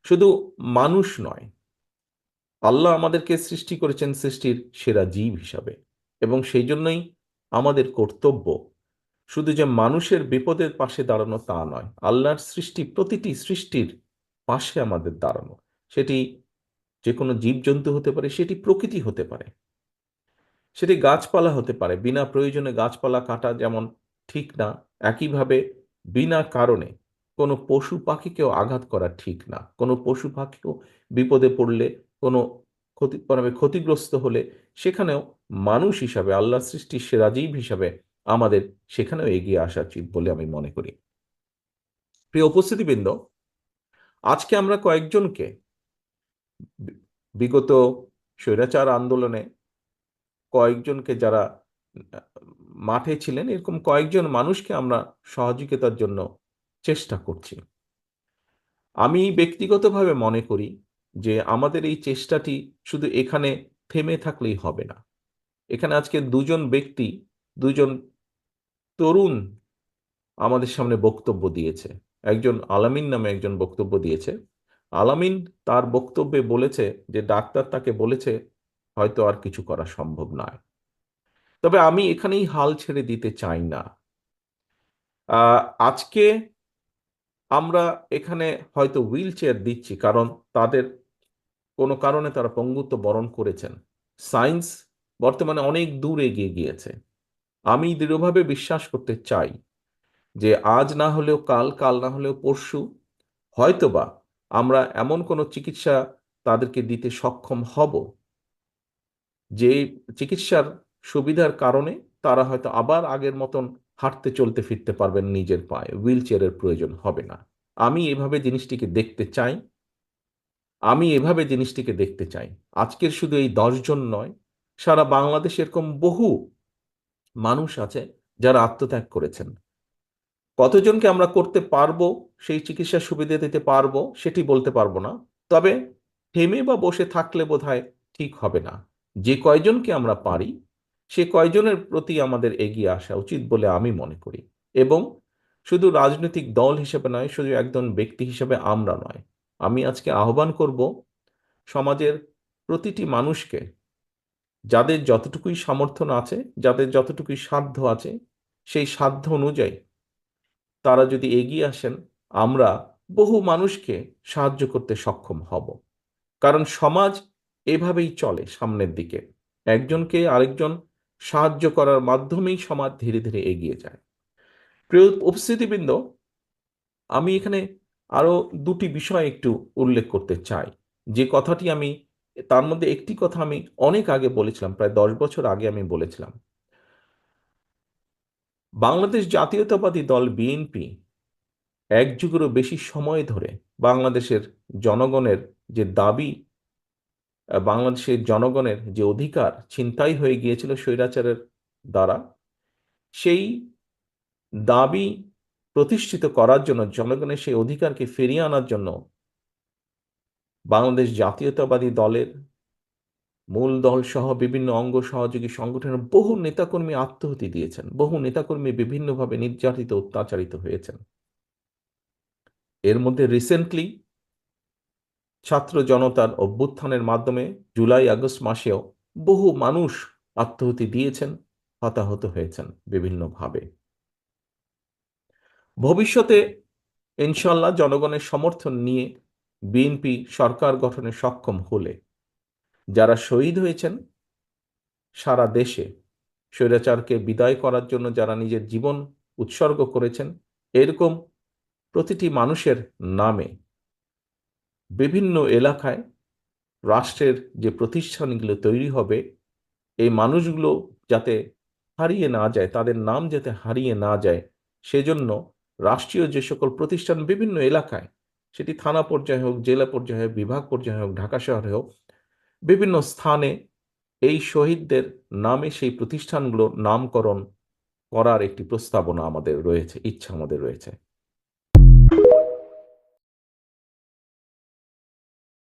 শুধু মানুষ নয়, আল্লাহ আমাদেরকে সৃষ্টি করেছেন সৃষ্টির সেরা জীব হিসাবে, এবং সেই জন্যই আমাদের কর্তব্য শুধু যে মানুষের বিপদের পাশে দাঁড়ানো তা নয়, আল্লাহর সৃষ্টি প্রতিটি সৃষ্টির পাশে আমাদের দাঁড়ানো। সেটি যে কোনো জীবজন্তু হতে পারে, সেটি প্রকৃতি হতে পারে, সেটি গাছপালা হতে পারে। বিনা প্রয়োজনে গাছপালা কাটা যেমন ঠিক না, একইভাবে বিনা কারণে কোনো পশু পাখিকেও আঘাত করা ঠিক না। কোনো পশু পাখিও বিপদে পড়লে, কোনো ক্ষতিগ্রস্ত হলে, সেখানেও মানুষ হিসাবে, আল্লাহ সৃষ্টির সেরা জীব হিসাবে আমাদের সেখানেও এগিয়ে আসা উচিত বলে আমি মনে করি। প্রিয় উপস্থিতিবৃন্দ, আজকে আমরা কয়েকজনকে বিগত স্বৈরাচার আন্দোলনে কয়েকজনকে, যারা মাঠে ছিলেন, এরকম কয়েকজন মানুষকে আমরা সহযোগিতার জন্য চেষ্টা করছি। আমি ব্যক্তিগতভাবে মনে করি যে আমাদের এই চেষ্টাটি শুধু এখানে থেমে থাকলেই হবে না। এখানে আজকে দুজন ব্যক্তি, দুজন তরুণ আমাদের সামনে বক্তব্য দিয়েছে। একজন আলামিন নামে একজন বক্তব্য দিয়েছে। আলামিন তার বক্তব্যে বলেছে যে ডাক্তার তাকে বলেছে হয়তো আর কিছু করা সম্ভব নয়। তবে আমি এখানেই হাল ছেড়ে দিতে চাই না। আজকে আমরা এখানে হয়তো হুইল চেয়ার দিচ্ছি কারণ তাদের কোনো কারণে তারা পঙ্গুত্ব বরণ করেছেন। সায়েন্স বর্তমানে অনেক দূর এগিয়ে গিয়েছে। আমি দৃঢ়ভাবে বিশ্বাস করতে চাই যে আজ না হলেও কাল, কাল না হলেও পরশু হয়তোবা আমরা এমন কোনো চিকিৎসা তাদেরকে দিতে সক্ষম হব, যে চিকিৎসার সুবিধার কারণে তারা হয়তো আবার আগের মতন হাঁটতে চলতে ফিরতে পারবেন নিজের পায়ে, হুইল চেয়ারের প্রয়োজন হবে না। আমি এভাবে জিনিসটিকে দেখতে চাই। আমি এভাবে জিনিসটিকে দেখতে চাই। আজকের শুধু এই 10 জন নয়, সারা বাংলাদেশে এরকম বহু মানুষ আছে যারা আত্মত্যাগ করেছেন। কতজনকে আমরা করতে পারবো, সেই চিকিৎসা সুবিধা দিতে পারবো, সেটি বলতে পারবো না। তবে থেমে বা বসে থাকলে বোধহয় ঠিক হবে না। যে কয়জনকে আমরা পারি, সে কয়জনের প্রতি আমাদের এগিয়ে আসা উচিত বলে আমি মনে করি। এবং শুধু রাজনৈতিক দল হিসেবে নয়, শুধু একজন ব্যক্তি হিসেবে আমরা নয়, আমি আজকে আহ্বান করব সমাজের প্রতিটি মানুষকে, যাদের যতটুকুই সমর্থন আছে, যাদের যতটুকুই সাধ্য আছে, সেই সাধ্য অনুযায়ী তারা যদি এগিয়ে আসেন, আমরা বহু মানুষকে সাহায্য করতে সক্ষম হব। কারণ সমাজ এভাবেই চলে সামনের দিকে। একজনকে আরেকজন সাহায্য করার মাধ্যমেই সমাজ ধীরে ধীরে এগিয়ে যায়। প্রিয় উপস্থিতিবৃন্দ, আমি এখানে আরো দুটি বিষয় একটু উল্লেখ করতে চাই। যে কথাটি আমি, তার মধ্যে একটি কথা আমি অনেক আগে বলেছিলাম, প্রায় 10 বছর আগে আমি বলেছিলাম। বাংলাদেশ জাতীয়তাবাদী দল বিএনপি এক যুগেরও বেশি সময় ধরে বাংলাদেশের জনগণের যে দাবি, বাংলাদেশের জনগণের যে অধিকার ছিনতাই হয়ে গিয়েছিল স্বৈরাচারের দ্বারা, সেই দাবি প্রতিষ্ঠিত করার জন্য, জনগণের সেই অধিকারকে ফিরিয়ে আনার জন্য বাংলাদেশ জাতীয়তাবাদী দলের মূল দল সহ বিভিন্ন অঙ্গ সহযোগী সংগঠনের বহু নেতাকর্মী আত্মাহুতি দিয়েছেন। বহু নেতাকর্মী বিভিন্নভাবে নির্যাতিত, অত্যাচারিত হয়েছেন। এর মধ্যে রিসেন্টলি ছাত্র জনতার অভ্যুত্থানের মাধ্যমে জুলাই আগস্ট মাসেও বহু মানুষ আত্মাহুতি দিয়েছেন, হতাহত হয়েছেন বিভিন্নভাবে। ভবিষ্যতে ইনশাল্লাহ জনগণের সমর্থন নিয়ে বিএনপি সরকার গঠনে সক্ষম হলে, যারা শহীদ হয়েছেন সারা দেশে, স্বৈরাচারকে বিদায় করার জন্য যারা নিজের জীবন উৎসর্গ করেছেন, এরকম প্রতিটি মানুষের নামে বিভিন্ন এলাকায় রাষ্ট্রের যে প্রতিষ্ঠানগুলো তৈরি হবে, এই মানুষগুলো যাতে হারিয়ে না যায়, তাদের নাম যাতে হারিয়ে না যায়, সেজন্য রাষ্ট্রীয় যে সকল প্রতিষ্ঠান বিভিন্ন এলাকায়, সেটি থানা পর্যায়ে হোক, জেলা পর্যায়ে হোক, বিভাগ পর্যায়ে হোক, ঢাকা শহরে হোক, বিভিন্ন স্থানে এই শহীদদের নামে সেই প্রতিষ্ঠানগুলো নামকরণ করার একটি প্রস্তাবনা আমাদের রয়েছে, ইচ্ছা আমাদের রয়েছে।